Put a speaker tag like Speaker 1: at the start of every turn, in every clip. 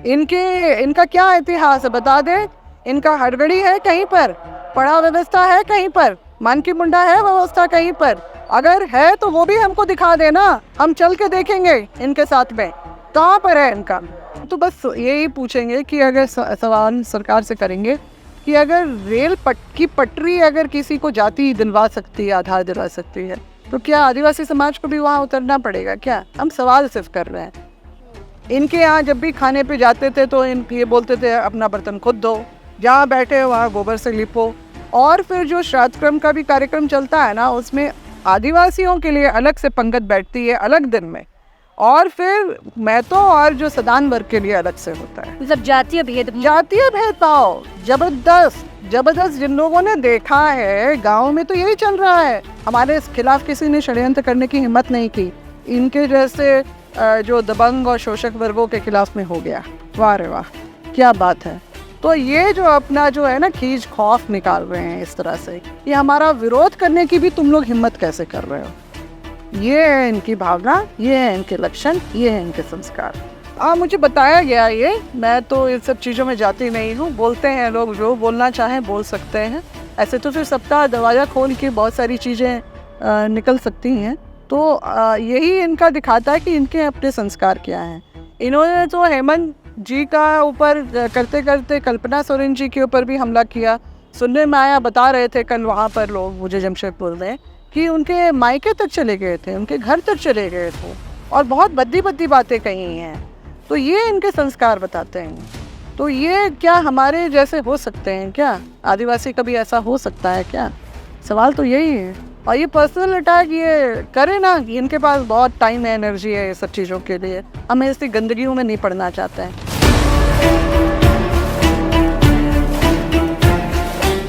Speaker 1: इनका क्या इतिहास है बता दे। इनका हड़बड़ी है कहीं पर, पड़ा व्यवस्था है कहीं पर, मन की मुंडा है व्यवस्था कहीं पर। अगर है तो वो भी हमको दिखा देना, हम चल के देखेंगे इनके साथ में कहाँ पर है इनका। तो बस यही पूछेंगे कि अगर सवाल सरकार से करेंगे कि अगर रेल की पटरी अगर किसी को जाती दिलवा सकती है, आधार दिलवा सकती है, तो क्या आदिवासी समाज को भी वहाँ उतरना पड़ेगा क्या? हम सवाल सिर्फ कर रहे हैं। इनके यहाँ जब भी खाने पे जाते थे तो ये बोलते थे अपना बर्तन खुद धो, जहाँ बैठे वहाँ गोबर से लिपो। और फिर जो श्राद्ध क्रम का भी कार्यक्रम चलता है ना, उसमें आदिवासियों के लिए अलग से पंगत बैठती है अलग दिन में, और फिर महतो और जो सदान वर्ग के लिए अलग से होता है।
Speaker 2: मतलब जातीय
Speaker 1: भेदभाव जबरदस्त जिन लोगों ने देखा है गांव में, तो यही चल रहा है। हमारे खिलाफ किसी ने षड्यंत्र करने की हिम्मत नहीं की, इनके जैसे जो दबंग और शोषक वर्गों के खिलाफ में हो गया। वाह रे वाह, क्या बात है। तो ये जो अपना जो है ना खींच खौफ निकाल रहे हैं इस तरह से, ये हमारा विरोध करने की भी तुम लोग हिम्मत कैसे कर रहे हो? ये है इनकी भावना, ये है इनके लक्षण, ये है इनके संस्कार। मुझे बताया गया ये, मैं तो इन सब चीज़ों में जाती नहीं हूँ। बोलते हैं लोग, जो बोलना चाहें बोल सकते हैं। ऐसे तो फिर सबका दरवाज़ा खोल के बहुत सारी चीज़ें निकल सकती हैं। तो यही इनका दिखाता है कि इनके अपने संस्कार क्या हैं। इन्होंने तो हेमंत जी का ऊपर करते करते कल्पना सोरेन जी के ऊपर भी हमला किया। सुनने में आया, बता रहे थे कल वहाँ पर लोग मुझे जमशेदपुर में, कि उनके मायके तक चले गए थे, उनके घर तक चले गए थे और बहुत भद्दी बातें कही हैं। तो ये इनके संस्कार बताते हैं। तो ये क्या हमारे जैसे हो सकते हैं क्या? आदिवासी कभी ऐसा हो सकता है क्या? सवाल तो यही है। और ये पर्सनल अटैक ये करे ना, इनके पास बहुत टाइम है, एनर्जी है ये सब चीज़ों के लिए। हम ऐसी गंदगियों में नहीं पड़ना चाहते हैं।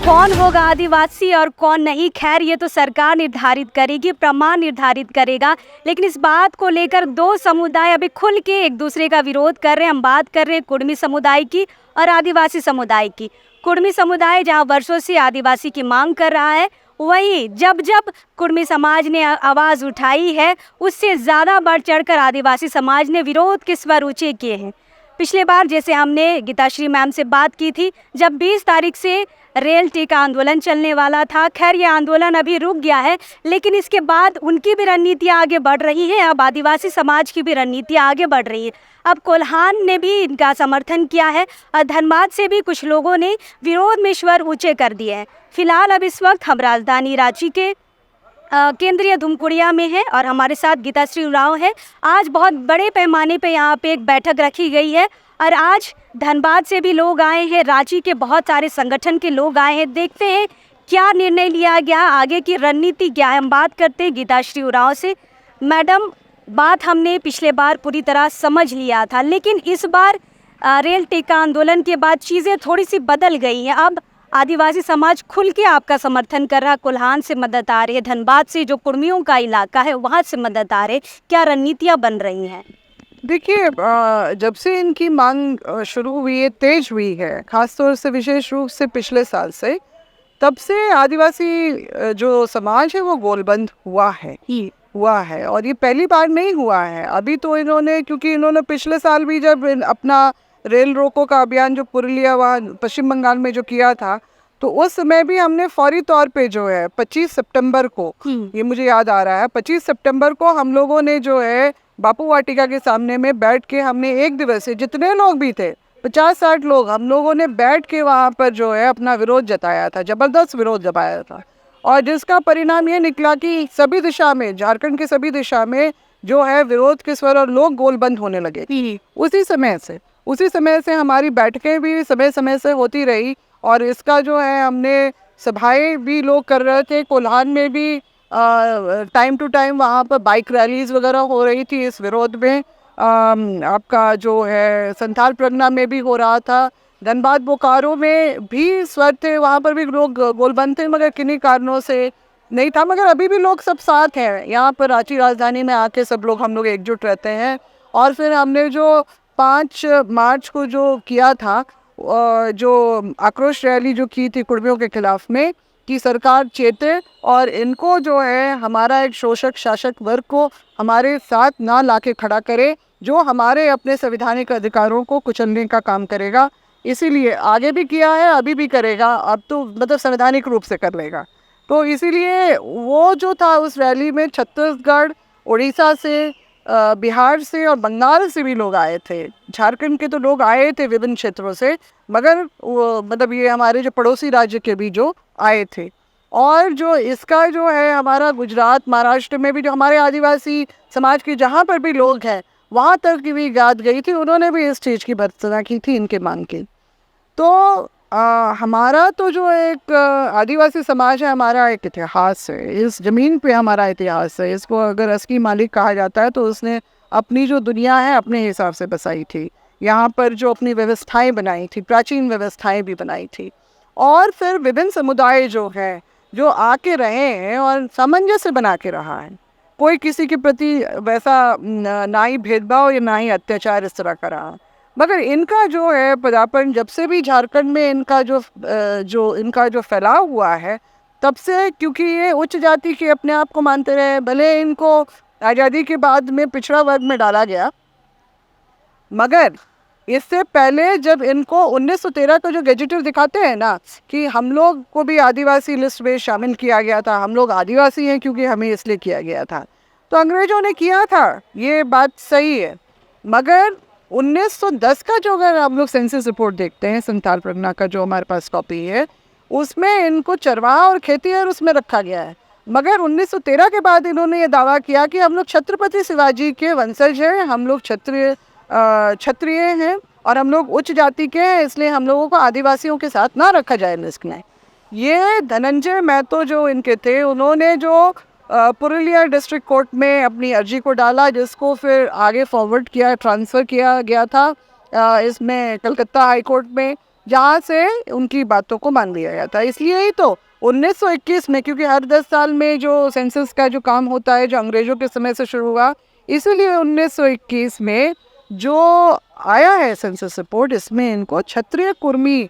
Speaker 2: कौन होगा आदिवासी और कौन नहीं, खैर ये तो सरकार निर्धारित करेगी, प्रमाण निर्धारित करेगा। लेकिन इस बात को लेकर दो समुदाय अभी खुल के एक दूसरे का विरोध कर रहे हैं। हम बात कर रहे हैं कुड़मी समुदाय की और आदिवासी समुदाय की। कुड़मी समुदाय जहां वर्षों से आदिवासी की मांग कर रहा है, वहीं जब जब कुड़मी समाज ने आवाज़ उठाई है, उससे ज़्यादा बढ़ चढ़कर आदिवासी समाज ने विरोध के स्वर ऊँचे किए हैं। पिछले बार जैसे हमने गीताश्री मैम से बात की थी, जब 20 तारीख से रेल टीका आंदोलन चलने वाला था, खैर ये आंदोलन अभी रुक गया है, लेकिन इसके बाद उनकी भी रणनीतियाँ आगे बढ़ रही हैं। अब आदिवासी समाज की भी रणनीतियाँ आगे बढ़ रही है। अब कोल्हान ने भी इनका समर्थन किया है और धनबाद से भी कुछ लोगों ने विरोध में स्वर ऊँचे कर दिए हैं। फिलहाल अब इस वक्त हम राजधानी रांची के केंद्रीय धुमकुड़िया में है और हमारे साथ गीताश्री उरांव है। आज बहुत बड़े पैमाने पे यहाँ पे एक बैठक रखी गई है और आज धनबाद से भी लोग आए हैं, रांची के बहुत सारे संगठन के लोग आए हैं। देखते हैं क्या निर्णय लिया गया, आगे की रणनीति क्या है। हम बात करते हैं गीताश्री उरांव से। मैडम, बात हमने पिछले बार पूरी तरह समझ लिया था, लेकिन इस बार रेल टीका आंदोलन के बाद चीज़ें थोड़ी सी बदल गई हैं। अब आदिवासी समाज खुल के आपका समर्थन कर रहा है, कोल्हान से मदद आ रही है, धनबाद से जो कुर्मियों का इलाका है वहाँ से मदद आ रही है। क्या रणनीतियाँ बन रही हैं?
Speaker 1: देखिए, जब से इनकी मांग शुरू हुई है, तेज हुई है, खासतौर से विशेष रूप से पिछले साल से, तब से आदिवासी जो समाज है वो गोलबंद हुआ है। और ये पहली बार नहीं हुआ है। अभी तो इन्होंने, क्योंकि इन्होंने पिछले साल भी जब अपना रेल रोको का अभियान जो पुरुलिया वहाँ पश्चिम बंगाल में जो किया था, तो उस समय भी हमने फौरी तौर पे जो है 25 सितंबर को, ये मुझे याद आ रहा है, 25 सितंबर को हम लोगों ने जो है बापू वाटिका के सामने में बैठ के हमने एक दिवसीय, जितने लोग भी थे 50-60 लोग, हम लोगों ने बैठ के वहाँ पर जो है अपना विरोध जताया था, ज़बरदस्त विरोध जताया था। और जिसका परिणाम ये निकला कि सभी दिशा में, झारखंड के सभी दिशा में जो है विरोध के स्वर और लोग गोलबंद होने लगे। उसी समय से हमारी बैठकें भी समय समय से होती रही और इसका जो है हमने सभाएं भी लोग कर रहे थे। कोल्हान में भी टाइम टू टाइम वहाँ पर बाइक रैलीज वगैरह हो रही थी इस विरोध में। आपका जो है संथाल प्रगना में भी हो रहा था, धनबाद बोकारो में भी स्वर थे, वहाँ पर भी लोग गोलबंद थे, मगर किन्हीं कारणों से नहीं था। मगर अभी भी लोग सब साथ हैं, यहाँ पर रांची राजधानी में आके सब लोग हम लोग एकजुट रहते हैं। और फिर हमने जो 5 मार्च को जो किया था, जो आक्रोश रैली जो की थी कुर्मियों के खिलाफ में, कि सरकार चेते और इनको जो है हमारा एक शोषक शासक वर्ग को हमारे साथ ना लाके खड़ा करे, जो हमारे अपने संवैधानिक अधिकारों को कुचलने का काम करेगा। इसीलिए आगे भी किया है, अभी भी करेगा, अब तो मतलब संवैधानिक रूप से कर लेगा। तो इसीलिए वो जो था उस रैली में छत्तीसगढ़, उड़ीसा से, बिहार से और बंगाल से भी लोग आए थे। झारखंड के तो लोग आए थे विभिन्न क्षेत्रों से, मगर वो मतलब ये हमारे जो पड़ोसी राज्य के भी जो आए थे। और जो इसका जो है हमारा गुजरात, महाराष्ट्र में भी जो हमारे आदिवासी समाज के जहाँ पर भी लोग हैं वहाँ तक की भी बात गई थी, उन्होंने भी इस चीज़ की भर्त्सना की थी इनके मांग की। तो हमारा तो जो एक आदिवासी समाज है, हमारा एक इतिहास है, इस ज़मीन पे हमारा इतिहास है। इसको अगर असली मालिक कहा जाता है तो उसने अपनी जो दुनिया है अपने हिसाब से बसाई थी। यहाँ पर जो अपनी व्यवस्थाएं बनाई थी, प्राचीन व्यवस्थाएं भी बनाई थी। और फिर विभिन्न समुदाय जो हैं जो आके रहे हैं और सामंजस्य बना के रहा है। कोई किसी के प्रति वैसा ना ही भेदभाव या ना ही अत्याचार इस तरह का रहा। मगर इनका जो है पदार्पण जब से भी झारखंड में इनका इनका जो फैलाव हुआ है तब से, क्योंकि ये उच्च जाति के अपने आप को मानते रहे, भले इनको आज़ादी के बाद में पिछड़ा वर्ग में डाला गया, मगर इससे पहले जब इनको 1913 का जो गैजेटर दिखाते हैं ना कि हम लोग को भी आदिवासी लिस्ट में शामिल किया गया था, हम लोग आदिवासी हैं क्योंकि हमें इसलिए किया गया था, तो अंग्रेज़ों ने किया था, ये बात सही है। मगर 1910 का जो अगर हम लोग सेंसस रिपोर्ट देखते हैं, संथाल परगना का जो हमारे पास कॉपी है, उसमें इनको चरवाहा और खेतीहर उसमें रखा गया है। मगर 1913 के बाद इन्होंने ये दावा किया कि हम लोग छत्रपति शिवाजी के वंशज हैं, हम लोग क्षत्रिय हैं और हम लोग उच्च जाति के हैं, इसलिए हम लोगों को आदिवासियों के साथ ना रखा जाए लिस्ट में। ये धनंजय महतो जो इनके थे, उन्होंने जो पुरुलिया डिस्ट्रिक्ट कोर्ट में अपनी अर्जी को डाला, जिसको फिर आगे फॉरवर्ड किया, ट्रांसफ़र किया गया था इसमें कलकत्ता हाई कोर्ट में, जहाँ से उनकी बातों को मान लिया गया था। इसलिए ही तो 1921 में, क्योंकि हर 10 साल में जो सेंसस का जो काम होता है जो अंग्रेज़ों के समय से शुरू हुआ, इसीलिए 1921 में जो आया है सेंसस रिपोर्ट, इसमें इनको क्षत्रिय कुर्मी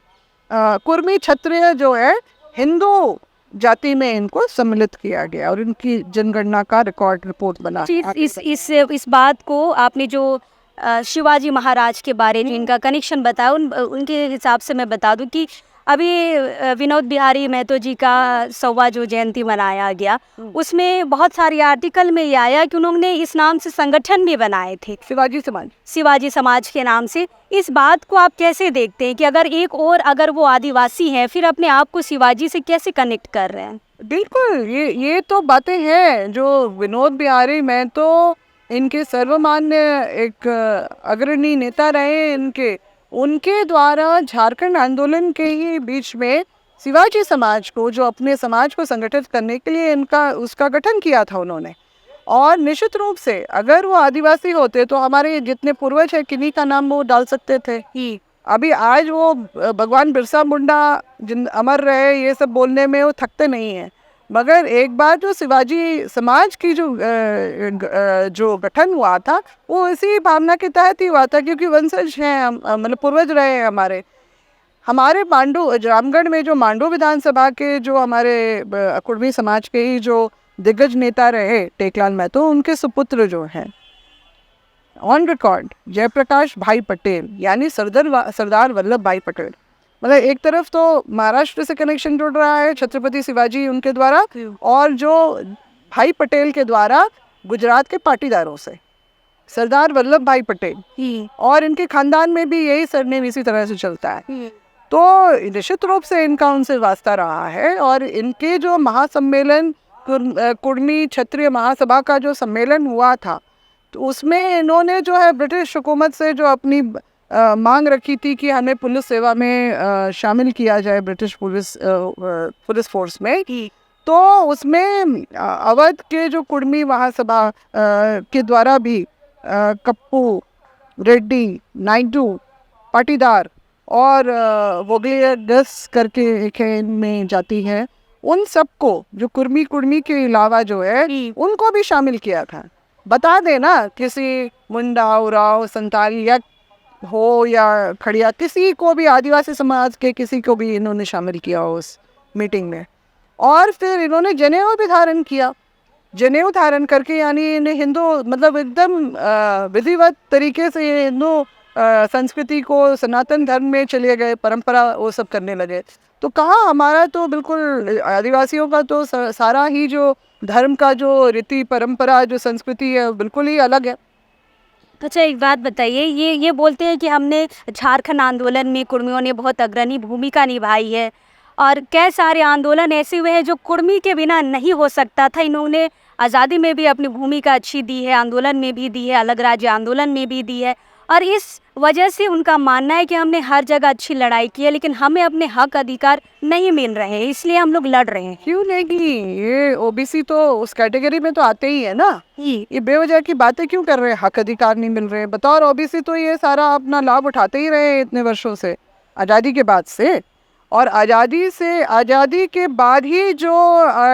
Speaker 1: क्षत्रिय जो है हिंदू जाति में इनको सम्मिलित किया गया और इनकी जनगणना का रिकॉर्ड रिपोर्ट बना।
Speaker 2: इस बात को आपने जो शिवाजी महाराज के बारे में इनका कनेक्शन बताया, उनके हिसाब से मैं बता दूं कि अभी विनोद बिहारी महतो जी का 100वां जो जयंती मनाया गया, उसमें बहुत सारे आर्टिकल में ये आया कि उन्होंने इस नाम से संगठन भी बनाए थे, शिवाजी समाज के नाम से। इस बात को आप कैसे देखते हैं कि अगर वो आदिवासी हैं, फिर अपने आप को शिवाजी से कैसे कनेक्ट कर रहे हैं?
Speaker 1: बिल्कुल, ये तो बातें हैं जो विनोद बिहारी महतो इनके सर्वमान्य एक अग्रणी नेता रहे। उनके द्वारा झारखंड आंदोलन के ही बीच में शिवाजी समाज को, जो अपने समाज को संगठित करने के लिए उसका गठन किया था उन्होंने। और निश्चित रूप से अगर वो आदिवासी होते तो हमारे जितने पूर्वज हैं किन्हीं का नाम वो डाल सकते थे ही। अभी आज वो भगवान बिरसा मुंडा अमर रहे, ये सब बोलने में वो थकते नहीं हैं। मगर एक बार जो शिवाजी समाज की जो गठन हुआ था वो इसी भावना के तहत ही हुआ था, क्योंकि वंशज हैं, मतलब पूर्वज रहे हैं हमारे मांडू रामगढ़ में जो मांडू विधानसभा के जो हमारे कुर्मी समाज के ही जो दिग्गज नेता रहे टेकलाल महतो, उनके सुपुत्र जो हैं ऑन रिकॉर्ड जयप्रकाश भाई पटेल, यानी सरदार वल्लभ भाई पटेल। मतलब एक तरफ तो महाराष्ट्र से कनेक्शन जुड़ रहा है छत्रपति शिवाजी उनके द्वारा, और जो भाई पटेल के द्वारा गुजरात के पाटीदारों से सरदार वल्लभ भाई पटेल, और इनके खानदान में भी यही सरनेम इसी तरह से चलता है। तो निश्चित रूप से इनका उनसे वास्ता रहा है। और इनके जो महासम्मेलन कुर्मी क्षत्रिय महासभा का जो सम्मेलन हुआ था, तो उसमें इन्होंने जो है ब्रिटिश हुकूमत से जो अपनी मांग रखी थी कि हमें पुलिस सेवा में शामिल किया जाए, ब्रिटिश पुलिस फोर्स में, तो उसमें अवध के जो कुर्मी महासभा के द्वारा भी कप्पू, रेड्डी, नायडू, पाटीदार और वोगलियस करके एक में जाती है, उन सबको जो कुर्मी के अलावा जो है उनको भी शामिल किया था। बता देना किसी मुंडा, उराव, संताली या हो या खड़िया, किसी को भी आदिवासी समाज के किसी को भी इन्होंने शामिल किया उस मीटिंग में। और फिर इन्होंने जनेऊ भी धारण किया। जनेऊ धारण करके, यानी इन हिंदू मतलब एकदम विधिवत तरीके से ये हिंदू संस्कृति को सनातन धर्म में चले गए, परंपरा वो सब करने लगे। तो कहाँ हमारा तो बिल्कुल आदिवासियों का तो सारा ही जो धर्म का जो रीति परंपरा जो संस्कृति है बिल्कुल ही अलग है।
Speaker 2: अच्छा, एक बात बताइए, ये बोलते हैं कि हमने झारखंड आंदोलन में कुर्मियों ने बहुत अग्रणी भूमिका निभाई है और कई सारे आंदोलन ऐसे हुए हैं जो कुर्मी के बिना नहीं हो सकता था। इन्होंने आज़ादी में भी अपनी भूमिका अच्छी दी है, आंदोलन में भी दी है, अलग राज्य आंदोलन में भी दी है, और इस वजह से उनका मानना है कि हमने हर जगह अच्छी लड़ाई की है, लेकिन हमें अपने हक अधिकार नहीं मिल रहे हैं, इसलिए हम लोग लड़ रहे हैं।
Speaker 1: क्यों नहीं, ये ओबीसी तो उस कैटेगरी में तो आते ही है ना।
Speaker 2: जी।
Speaker 1: ये बेवजह की बातें क्यों कर रहे हैं, हक अधिकार नहीं मिल रहे। बतौर ओबीसी तो ये सारा अपना लाभ उठाते ही रहे हैं इतने वर्षों से, आज़ादी के बाद से। और आज़ादी के बाद ही जो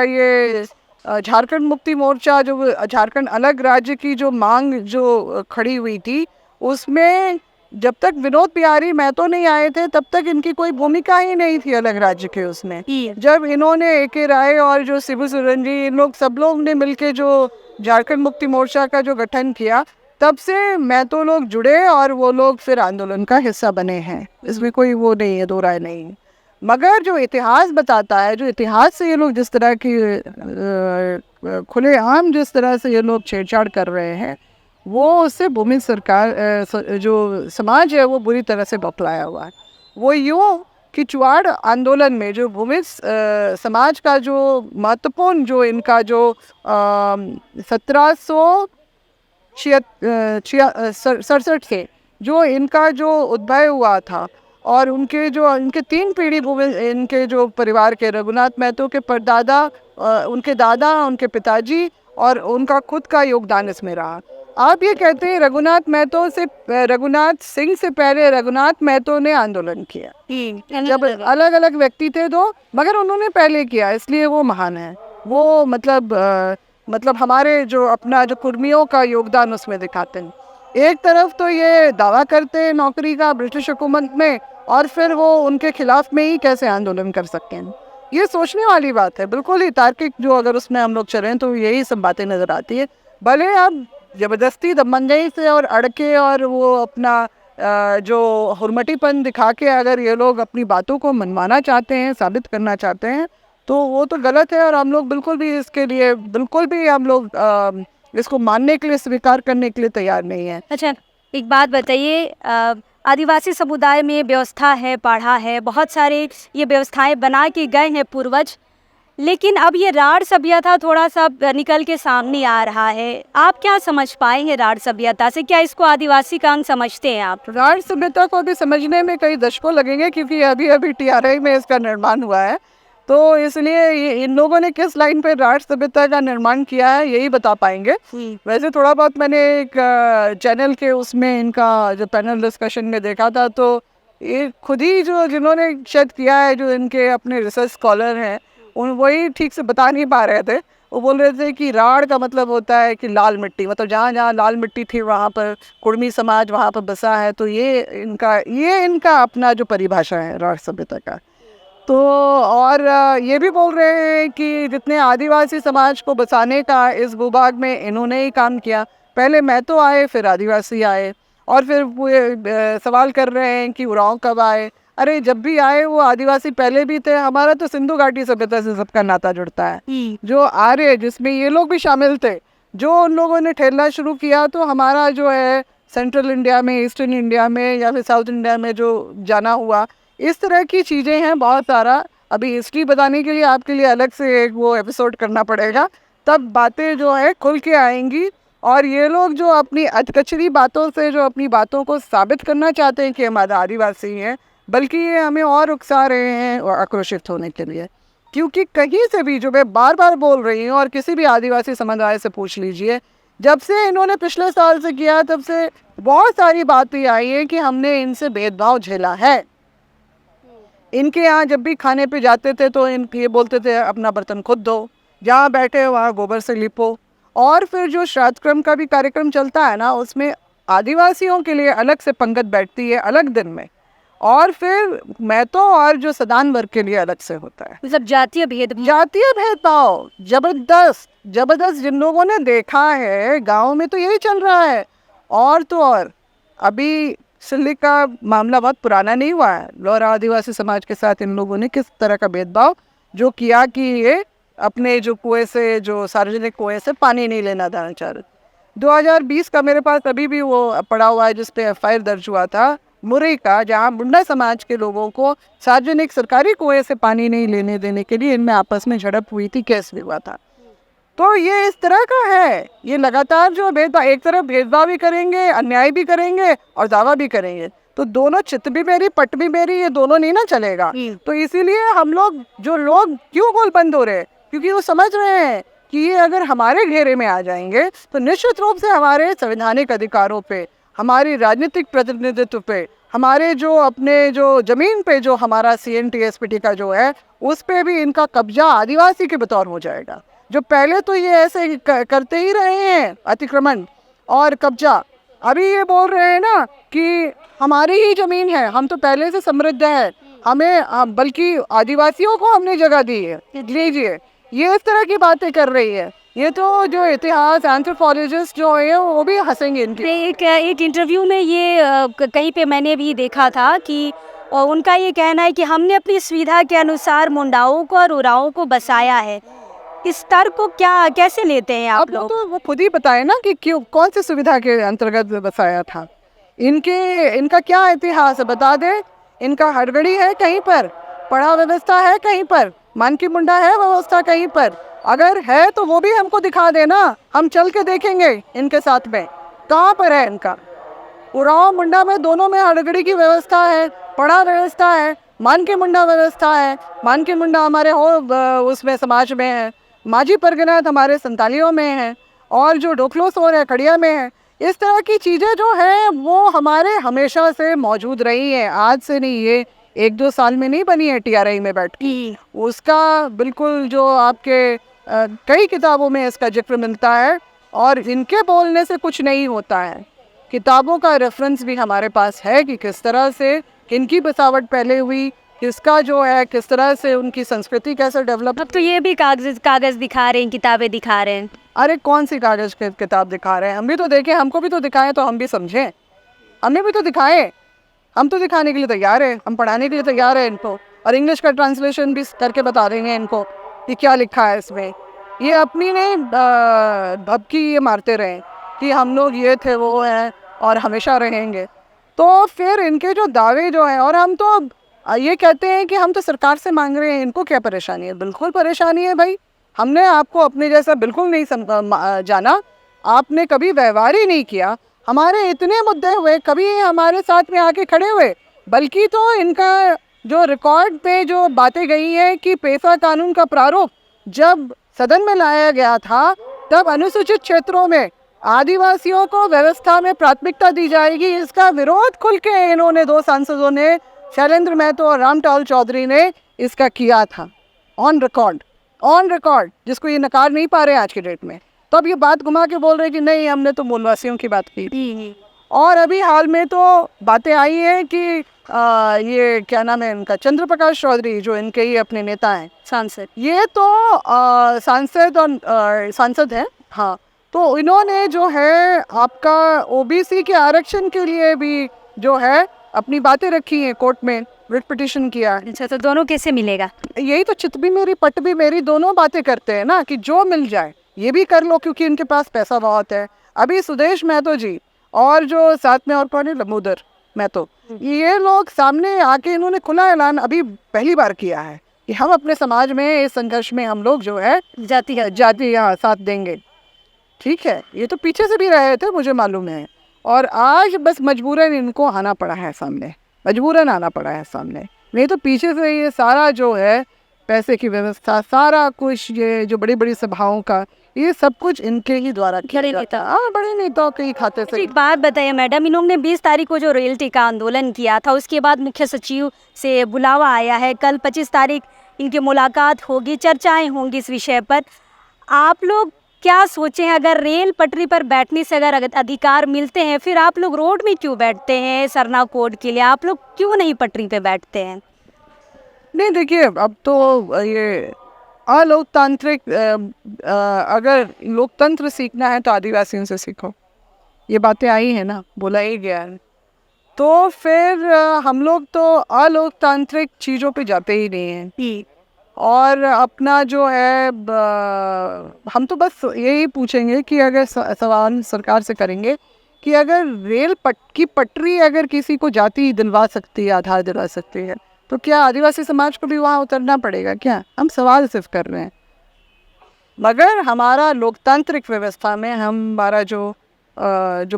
Speaker 1: ये झारखंड मुक्ति मोर्चा, जो झारखंड अलग राज्य की जो मांग जो खड़ी हुई थी, उसमें जब तक विनोद बिहारी महतो नहीं आए थे तब तक इनकी कोई भूमिका ही नहीं थी अलग राज्य के उसमें। जब इन्होंने ए.के. राय और जो शिबू सोरेन जी, इन लोग सब लोग ने मिलके जो झारखंड मुक्ति मोर्चा का जो गठन किया, तब से महतो लोग जुड़े और वो लोग फिर आंदोलन का हिस्सा बने हैं। इसमें कोई वो नहीं है, दो राय नहीं है। मगर जो इतिहास बताता है, जो इतिहास से ये लोग जिस तरह की खुलेआम जिस तरह से ये लोग छेड़छाड़ कर रहे हैं, वो उससे भूमि सरकार जो समाज है वो बुरी तरह से बौखलाया हुआ है। वो यूँ कि चुआड़ आंदोलन में जो भूमि समाज का जो महत्वपूर्ण जो इनका जो 1767 से जो इनका जो उद्भव हुआ था, और उनके 3 पीढ़ी भूमि, इनके जो परिवार के रघुनाथ महतो के परदादा, उनके दादा, उनके पिताजी और उनका खुद का योगदान इसमें रहा। आप ये कहते हैं रघुनाथ सिंह से पहले रघुनाथ महतो ने आंदोलन किया। जब अलग अलग व्यक्ति थे दो, मगर उन्होंने पहले किया, इसलिए वो महान है। वो मतलब हमारे जो अपना जो कुर्मियों का योगदान उसमें दिखाते हैं। एक तरफ तो ये दावा करते हैं नौकरी का ब्रिटिश हुकूमत में, और फिर वो उनके खिलाफ में ही कैसे आंदोलन कर सकते हैं। ये सोचने वाली बात है, बिल्कुल ही तार्किक जो अगर उसमें हम लोग चलें तो यही सब बातें नज़र आती है। भले आप ज़बरदस्ती दबंगई से और अड़के और वो अपना जो हुर्मटीपन दिखा के अगर ये लोग अपनी बातों को मनवाना चाहते हैं, साबित करना चाहते हैं, तो वो तो गलत है। और हम लोग बिल्कुल भी इसके लिए बिल्कुल भी हम लोग इसको मानने के लिए, स्वीकार करने के लिए तैयार नहीं है।
Speaker 2: अच्छा, एक बात बताइए, आदिवासी समुदाय में व्यवस्था है, पढ़ा है, बहुत सारे ये व्यवस्थाएं बना के गए हैं पूर्वज, लेकिन अब ये राढ़ सभ्यता थोड़ा सा निकल के सामने आ रहा है। आप क्या समझ पाएंगे राढ़ सभ्यता से? क्या इसको आदिवासी का अंग समझते हैं आप?
Speaker 1: राढ़ सभ्यता को अभी समझने में कई दशकों लगेंगे, क्योंकि अभी TRI में इसका निर्माण हुआ है। तो इसलिए इन लोगों ने किस लाइन पे राढ़ सभ्यता का निर्माण किया है यही बता पाएंगे। वैसे थोड़ा बहुत मैंने एक चैनल के उसमें इनका जो पैनल डिस्कशन में देखा था, तो ये खुद ही जिन्होंने शायद किया है, जो इनके अपने रिसर्च स्कॉलर हैं, वही ठीक से बता नहीं पा रहे थे। वो बोल रहे थे कि राढ़ का मतलब होता है कि लाल मिट्टी, मतलब जहाँ जहाँ लाल मिट्टी थी वहाँ पर कुर्मी समाज वहाँ पर बसा है। तो ये इनका अपना जो परिभाषा है राढ़ सभ्यता का। तो और ये भी बोल रहे हैं कि जितने आदिवासी समाज को बसाने का इस भूभाग में इन्होंने ही काम किया। पहले महतो आए, फिर आदिवासी आए, और फिर वो सवाल कर रहे हैं कि उरांव कब आए। अरे जब भी आए वो आदिवासी पहले भी थे। हमारा तो सिंधु घाटी सभ्यता से सबका नाता जुड़ता है, जो आर्य, जिसमें ये लोग भी शामिल थे, जो उन लोगों ने ठहरना शुरू किया। तो हमारा जो है सेंट्रल इंडिया में, ईस्टर्न इंडिया में या फिर साउथ इंडिया में जो जाना हुआ, इस तरह की चीज़ें हैं बहुत सारा। अभी हिस्ट्री बताने के लिए आपके लिए अलग से एक वो एपिसोड करना पड़ेगा, तब बातें जो है खुल के आएंगी। और ये लोग जो अपनी अधकचरी बातों से जो अपनी बातों को साबित करना चाहते हैं कि हम आदिवासी हैं, बल्कि ये हमें और उकसा रहे हैं और आक्रोशित होने के लिए। क्योंकि कहीं से भी, जो मैं बार बार बोल रही हूँ, और किसी भी आदिवासी समुदाय से पूछ लीजिए, जब से इन्होंने पिछले साल से किया तब से बहुत सारी बातें आई हैं कि हमने इनसे भेदभाव झेला है। इनके यहाँ जब भी खाने पे जाते थे तो ये बोलते थे अपना बर्तन खुद धो, जहाँ बैठे हो वहाँ गोबर से लिपो। और फिर जो श्राद्ध क्रम का भी कार्यक्रम चलता है ना, उसमें आदिवासियों के लिए अलग से पंगत बैठती है अलग दिन में, और फिर महतो और जो सदान वर्ग के लिए अलग से होता है।
Speaker 2: मतलब जातीय भेदभाव।
Speaker 1: जातीय भेदभाव जबरदस्त जबरदस्त जिन लोगों ने देखा है गांव में तो यही चल रहा है। और तो और अभी सिल्ली का मामला बहुत पुराना नहीं हुआ है। लोअर आदिवासी समाज के साथ इन लोगों ने किस तरह का भेदभाव जो किया कि ये अपने जो कुएं से, जो सार्वजनिक कुएं से पानी नहीं लेना देना चाह रहे। 2020 का मेरे पास अभी भी वो पड़ा हुआ है जिस पे एफआईआर दर्ज हुआ था मुरई का, जहाँ मुंडा समाज के लोगों को सार्वजनिक सरकारी कुएं से पानी नहीं लेने देने के लिए इनमें आपस में झड़प हुई थी, केस भी हुआ था। तो ये इस तरह का है, ये लगातार जो भेदभाव, एक तरफ भेदभाव भी करेंगे, अन्याय भी करेंगे और दावा भी करेंगे, तो दोनों चित भी मेरी पट भी मेरी, ये दोनों नहीं ना चलेगा। तो इसीलिए हम लोग क्यों गोल बंद हो रहे हैं, क्योंकि वो समझ रहे हैं कि ये अगर हमारे घेरे में आ जाएंगे तो निश्चित रूप से हमारे संवैधानिक अधिकारों पे, हमारी राजनीतिक प्रतिनिधित्व पे, हमारे जो अपने जो जमीन पे जो हमारा CNTSPT का जो है उस पे भी इनका कब्जा आदिवासी के बतौर हो जाएगा। जो पहले तो ये ऐसे करते ही रहे हैं अतिक्रमण और कब्जा, अभी ये बोल रहे हैं ना कि हमारी ही ज़मीन है, हम तो पहले से समृद्ध है, हमें बल्कि आदिवासियों को हमने जगह दी है, लीजिए। ये इस तरह की बातें कर रही है। ये तो जो इतिहास एंथ्रोपोलॉजिस्ट जो है वो भी हंसेंगे इनके।
Speaker 2: एक इंटरव्यू में ये कहीं पे मैंने भी देखा था कि उनका ये कहना है कि हमने अपनी सुविधा के अनुसार मुंडाओं को और उराओं को बसाया है। इस तर्क को कैसे लेते हैं आप लोग?
Speaker 1: तो वो खुद ही बताए ना कि क्यों, कौन सी सुविधा के अंतर्गत बसाया था। इनका क्या इतिहास है बता दे। इनका हड़बड़ी है कहीं पर, पढ़ा व्यवस्था है कहीं पर, मान की मुंडा है व्यवस्था कहीं पर। अगर है तो वो भी हमको दिखा देना, हम चल के देखेंगे इनके साथ में कहाँ पर है इनका। उराव मुंडा में दोनों में हड़गड़ी की व्यवस्था है, पढ़ा व्यवस्था है, मान के मुंडा व्यवस्था है। मान के मुंडा हमारे उसमें समाज में है, माझी परगनात हमारे संतालियों में है, और जो डोकलो सोर है खड़िया में है। इस तरह की चीज़ें जो है वो हमारे हमेशा से मौजूद रही हैं, आज से नहीं, ये 1-2 साल में नहीं बनी है TRI में बैठ के। उसका बिल्कुल जो आपके कई किताबों में इसका जिक्र मिलता है, और इनके बोलने से कुछ नहीं होता है। किताबों का रेफरेंस भी हमारे पास है कि किस तरह से किनकी बसावट पहले हुई, किसका जो है किस तरह से उनकी संस्कृति कैसे डेवलप।
Speaker 2: अब तो ये भी कागज़ दिखा रहे हैं, किताबें दिखा रहे हैं।
Speaker 1: अरे कौन सी कागज़ की किताब दिखा रहे हैं, हम भी तो देखें, हमको भी तो दिखाएं तो हम भी समझें। हमने भी तो दिखाएं, हम तो दिखाने के लिए तैयार हैं, हम पढ़ाने के लिए तैयार हैं इनको, और इंग्लिश का ट्रांसलेशन भी करके बता देंगे इनको कि क्या लिखा है इसमें। ये अपनी नहीं भबकी ये मारते रहे कि हम लोग ये थे वो हैं और हमेशा रहेंगे। तो फिर इनके जो दावे जो हैं, और हम तो ये कहते हैं कि हम तो सरकार से मांग रहे हैं, इनको क्या परेशानी है? बिल्कुल परेशानी है भाई। हमने आपको अपने जैसा बिल्कुल नहीं जाना, आपने कभी व्यवहार ही नहीं किया। हमारे इतने मुद्दे हुए, कभी हमारे साथ में आके खड़े हुए, बल्कि तो इनका जो रिकॉर्ड पे जो बातें गई हैं कि पेशा कानून का प्रारूप जब सदन में लाया गया था, तब अनुसूचित क्षेत्रों में आदिवासियों को व्यवस्था में प्राथमिकता दी जाएगी, इसका विरोध खुल के इन्होंने 2 सांसदों ने, शैलेंद्र महतो और रामटाल चौधरी ने इसका किया था, ऑन रिकॉर्ड, जिसको ये नकार नहीं पा रहे हैं आज की डेट में। तो अब ये बात घुमा के बोल रहे हैं कि नहीं, हमने तो मूलवासियों की बात की थी। और अभी हाल में तो बातें आई हैं कि ये क्या नाम है इनका, चंद्र प्रकाश चौधरी, जो इनके ही अपने नेता हैं, सांसद, ये तो सांसद हैं, हाँ। तो इन्होंने जो है आपका OBC के आरक्षण के लिए भी जो है अपनी बातें रखी हैं, कोर्ट में रिट पिटिशन किया।
Speaker 2: अच्छा, तो दोनों कैसे मिलेगा?
Speaker 1: यही तो चित भी मेरी पट भी मेरी, दोनों बातें करते हैं ना कि जो मिल जाए ये भी कर लो, क्योंकि इनके पास पैसा बहुत है। अभी सुदेश महतो जी और जो साथ में और कौन है, लमोदर महतो, ये लोग सामने आके इन्होंने खुला ऐलान अभी पहली बार किया है कि हम अपने समाज में इस संघर्ष में हम लोग जो है जाति यहाँ साथ देंगे। ठीक है, ये तो पीछे से भी रहे थे, मुझे मालूम है, और आज बस मजबूरन इनको आना पड़ा है सामने, मजबूरन आना पड़ा है सामने। नहीं तो पीछे से ये सारा जो है पैसे की व्यवस्था, सारा कुछ, ये जो बड़ी बड़ी सभाओं का, ये सब कुछ इनके ही द्वारा किया जाता है। हाँ, बड़े नेताओं के ही खाते से।
Speaker 2: एक बात बताइए मैडम, इन्होंने 20 तारीख को जो रॉयल्टी का आंदोलन किया था, उसके बाद मुख्य सचिव से बुलावा आया है, कल 25 तारीख इनकी मुलाकात होगी, चर्चाएं होंगी इस विषय पर। आप लोग क्या सोचें, अगर रेल पटरी पर बैठने से अगर अधिकार मिलते हैं, फिर आप लोग रोड में क्यों बैठते हैं सरना कोड के लिए? आप लोग क्यों नहीं पटरी पे बैठते हैं?
Speaker 1: नहीं देखिए, अब तो ये अलोकतांत्रिक अगर लोकतंत्र सीखना है तो आदिवासियों से सीखो, ये बातें आई हैं ना, बोला ही गया है। तो फिर हम लोग तो अलोकतांत्रिक चीज़ों पे जाते ही नहीं हैं। और अपना जो है हम तो बस यही पूछेंगे कि अगर सवाल सरकार से करेंगे कि अगर रेल की पटरी अगर किसी को जाति दिलवा सकती है, आधार दिलवा सकती है, तो क्या आदिवासी समाज को भी वहाँ उतरना पड़ेगा क्या? हम सवाल सिर्फ कर रहे हैं। मगर हमारा लोकतांत्रिक व्यवस्था में हमारा जो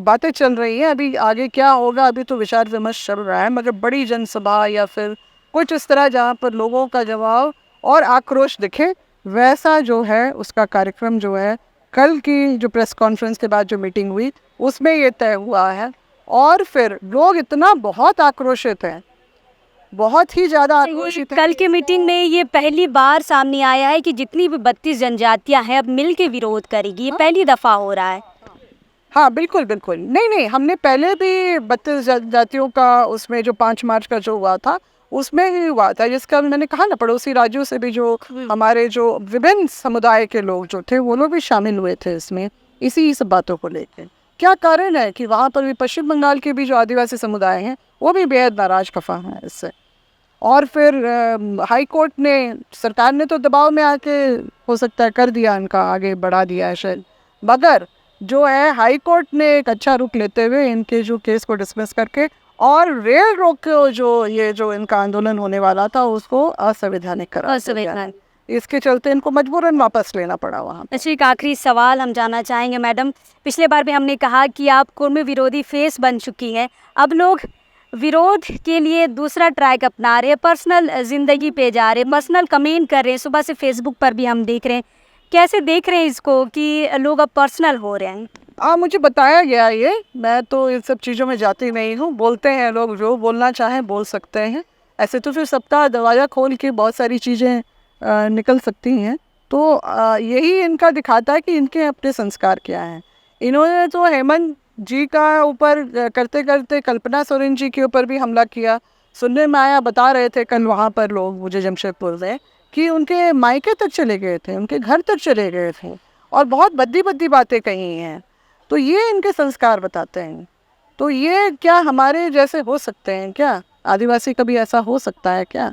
Speaker 1: बातें चल रही हैं, अभी आगे क्या होगा अभी तो विचार विमर्श चल रहा है, मगर बड़ी जनसभा या फिर कुछ इस तरह जहाँ पर लोगों का जवाब और आक्रोश दिखे, वैसा जो है उसका कार्यक्रम जो है कल की जो प्रेस कॉन्फ्रेंस के बाद जो मीटिंग हुई उसमें ये तय हुआ है। और फिर लोग इतना बहुत आक्रोशित हैं, बहुत ही ज़्यादा आक्रोशित हैं।
Speaker 2: कल की मीटिंग में ये पहली बार सामने आया है कि जितनी भी 32 जनजातियां हैं अब मिल के विरोध करेगी, ये पहली दफ़ा हो रहा है।
Speaker 1: हाँ बिल्कुल बिल्कुल, नहीं हमने पहले भी 32 जातियों का उसमें जो 5 मार्च का जो हुआ था उसमें ही हुआ था, जिसका मैंने कहा ना पड़ोसी राज्यों से भी जो हमारे जो विभिन्न समुदाय के लोग जो थे वो लोग भी शामिल हुए थे इसमें, इसी सब बातों को लेकर। क्या कारण है कि वहाँ पर भी पश्चिम बंगाल के भी जो आदिवासी समुदाय हैं वो भी बेहद नाराज खफा हैं इससे। और फिर हाई कोर्ट ने, सरकार ने तो दबाव में आके हो सकता है कर दिया, इनका आगे बढ़ा दिया है शायद, मगर जो है हाई कोर्ट ने एक अच्छा रुख लेते हुए इनके जो केस को डिसमिस करके और रेल रोको जो इनका आंदोलन होने वाला था उसको असंवैधानिक करा दिया।
Speaker 2: असंवैधानिक।
Speaker 1: इसके चलते इनको मजबूरन वापस लेना पड़ा वहाँ।
Speaker 2: अच्छा, एक आखिरी सवाल हम जानना चाहेंगे मैडम, पिछले बार भी हमने कहा कि आप कुर्मी विरोधी फेस बन चुकी हैं, अब लोग विरोध के लिए दूसरा ट्रैक अपना रहे हैं, पर्सनल ज़िंदगी पे जा रहे हैं, पर्सनल कमेंट कर रहे हैं, सुबह से फेसबुक पर भी हम देख रहे हैं। कैसे देख रहे हैं इसको कि लोग अब पर्सनल हो रहे हैं?
Speaker 1: मुझे बताया गया ये, मैं तो इन सब चीज़ों में जाती नहीं हूँ। बोलते हैं लोग, जो बोलना चाहें बोल सकते हैं, ऐसे तो फिर सबका दरवाज़ा खोल के बहुत सारी चीज़ें निकल सकती हैं। तो यही इनका दिखाता है कि इनके अपने संस्कार क्या हैं। इन्होंने तो हेमंत जी का ऊपर करते करते कल्पना सोरेन जी के ऊपर भी हमला किया। सुनने में आया, बता रहे थे कल वहाँ पर लोग मुझे जमशेदपुर में, कि उनके मायके तक चले गए थे, उनके घर तक चले गए थे और बहुत भद्दी भद्दी बातें कही हैं। तो ये इनके संस्कार बताते हैं। तो ये क्या हमारे जैसे हो सकते हैं क्या? आदिवासी कभी ऐसा हो सकता है क्या?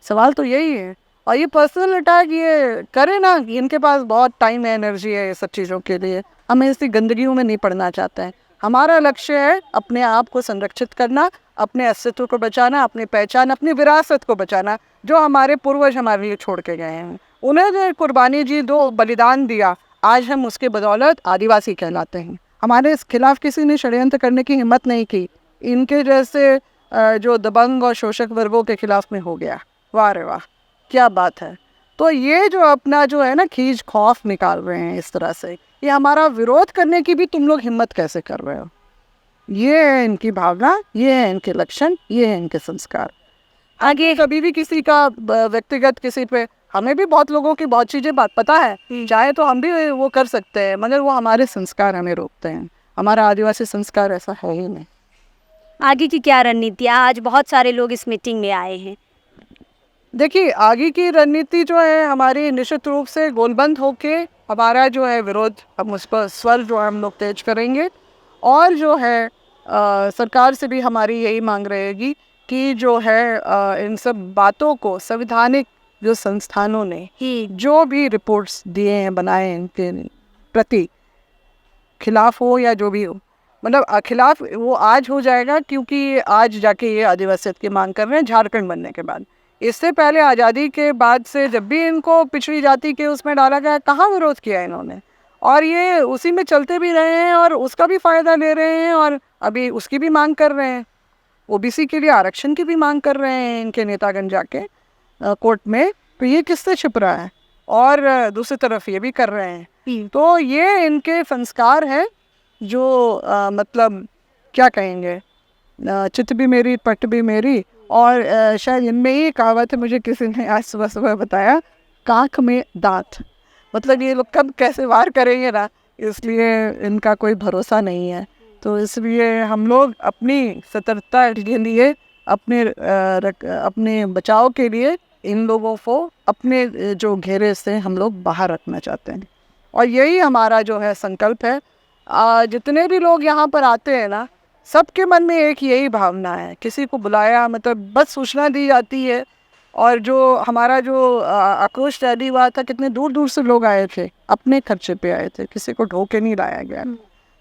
Speaker 1: सवाल तो यही है। और ये पर्सनल अटैक ये करे ना, इनके पास बहुत टाइम है, एनर्जी है ये सब चीज़ों के लिए। हम ऐसी गंदगियों में नहीं पड़ना चाहते हैं। हमारा लक्ष्य है अपने आप को संरक्षित करना, अपने अस्तित्व को बचाना, अपनी पहचान, अपनी विरासत को बचाना, जो हमारे पूर्वज हमारे लिए छोड़ के गए हैं। उन्हें जो कुर्बानी दी, दो बलिदान दिया, आज हम उसके बदौलत आदिवासी कहलाते हैं। हमारे इस खिलाफ किसी ने षड्यंत्र करने की हिम्मत नहीं की। इनके जैसे जो दबंग और शोषक वर्गों के खिलाफ में हो गया। वाह रे वाह, क्या बात है। तो ये जो अपना जो है ना खींच खौफ निकाल रहे हैं इस तरह से, ये हमारा विरोध करने की भी तुम लोग हिम्मत कैसे कर रहे हो? ये है इनकी भावना, ये है इनके लक्षण, ये है इनके संस्कार। आगे कभी भी किसी का व्यक्तिगत किसी पे, हमें भी बहुत लोगों की बहुत चीज़ें बात पता है, चाहे तो हम भी वो कर सकते हैं, मगर वो हमारे संस्कार हमें रोकते हैं। हमारा आदिवासी संस्कार ऐसा है ही नहीं।
Speaker 2: आगे की क्या रणनीति? आज बहुत सारे लोग इस मीटिंग में आए हैं।
Speaker 1: देखिए, आगे की रणनीति जो है हमारी निश्चित रूप से गोलबंद होके हमारा जो है विरोध, हम उस पर स्वर जो है हम लोग तेज करेंगे। और जो है सरकार से भी हमारी यही मांग रहेगी कि जो है इन सब बातों को संवैधानिक जो संस्थानों ने जो भी रिपोर्ट्स दिए हैं, बनाए हैं, इनके प्रति खिलाफ हो या जो भी हो, मतलब खिलाफ वो आज हो जाएगा, क्योंकि आज जाके ये आदिवासियत की मांग कर रहे हैं झारखंड बनने के बाद। इससे पहले आज़ादी के बाद से जब भी इनको पिछड़ी जाति के उसमें डाला गया, कहाँ विरोध किया इन्होंने, और ये उसी में चलते भी रहे हैं और उसका भी फ़ायदा ले रहे हैं और अभी उसकी भी मांग कर रहे हैं। ओबीसी के लिए आरक्षण की भी मांग कर रहे हैं इनके नेतागण जाके कोर्ट में। तो ये किससे छिप रहा है? और दूसरी तरफ ये भी कर रहे हैं। तो ये इनके संस्कार हैं जो मतलब क्या कहेंगे, चित भी मेरी पट भी मेरी। और शायद इनमें ही कहावत है, मुझे किसी ने आज सुबह सुबह बताया, कांख में दांत। मतलब ये लोग कब कैसे वार करेंगे ना, इसलिए इनका कोई भरोसा नहीं है। तो इसलिए हम लोग अपनी सतर्कता के लिए, अपने बचाव के लिए इन लोगों को अपने जो घेरे से हम लोग बाहर रखना चाहते हैं। और यही हमारा जो है संकल्प है। जितने भी लोग यहाँ पर आते हैं ना, सबके मन में एक यही भावना है। किसी को बुलाया मतलब बस सूचना दी जाती है, और जो हमारा जो आक्रोश रैली हुआ था, कितने दूर दूर से लोग आए थे, अपने खर्चे पे आए थे, किसी को ढोके नहीं लाया गया।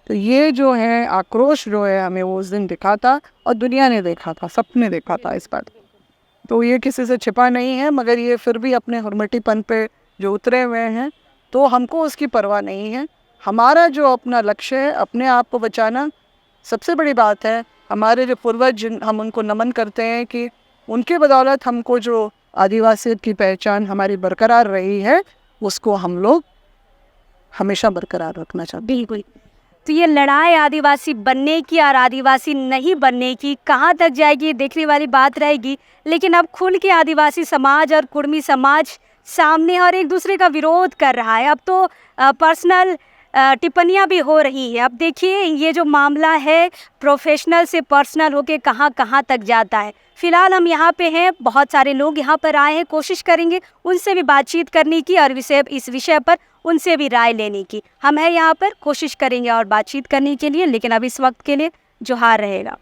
Speaker 1: तो ये जो है आक्रोश जो है हमें वो उस दिन दिखा था, और दुनिया ने देखा था, सबने देखा था इस बात। तो ये किसी से छिपा नहीं है, मगर ये फिर भी अपने हुर्मटीपन पे जो उतरे हुए हैं, तो हमको उसकी परवाह नहीं है। हमारा जो अपना लक्ष्य है, अपने आप को बचाना सबसे बड़ी बात है। हमारे जो पूर्वज, हम उनको नमन करते हैं कि उनके बदौलत हमको जो आदिवासियत की पहचान हमारी बरकरार रही है, उसको हम लोग हमेशा बरकरार रखना चाहते हैं।
Speaker 2: बिल्कुल। तो ये लड़ाई आदिवासी बनने की और आदिवासी नहीं बनने की कहाँ तक जाएगी, ये देखने वाली बात रहेगी। लेकिन अब खुल के आदिवासी समाज और कुर्मी समाज सामने और एक दूसरे का विरोध कर रहा है। अब तो पर्सनल टिप्पणियां भी हो रही है। अब देखिए ये जो मामला है प्रोफेशनल से पर्सनल होके कहाँ कहाँ तक जाता है। फिलहाल हम यहाँ पे हैं, बहुत सारे लोग यहाँ पर आए हैं, कोशिश करेंगे उनसे भी बातचीत करने की और इस विषय पर उनसे भी राय लेने की। हम हैं यहाँ पर, कोशिश करेंगे और बातचीत करने के लिए। लेकिन अब इस वक्त के लिए जोहार रहेगा।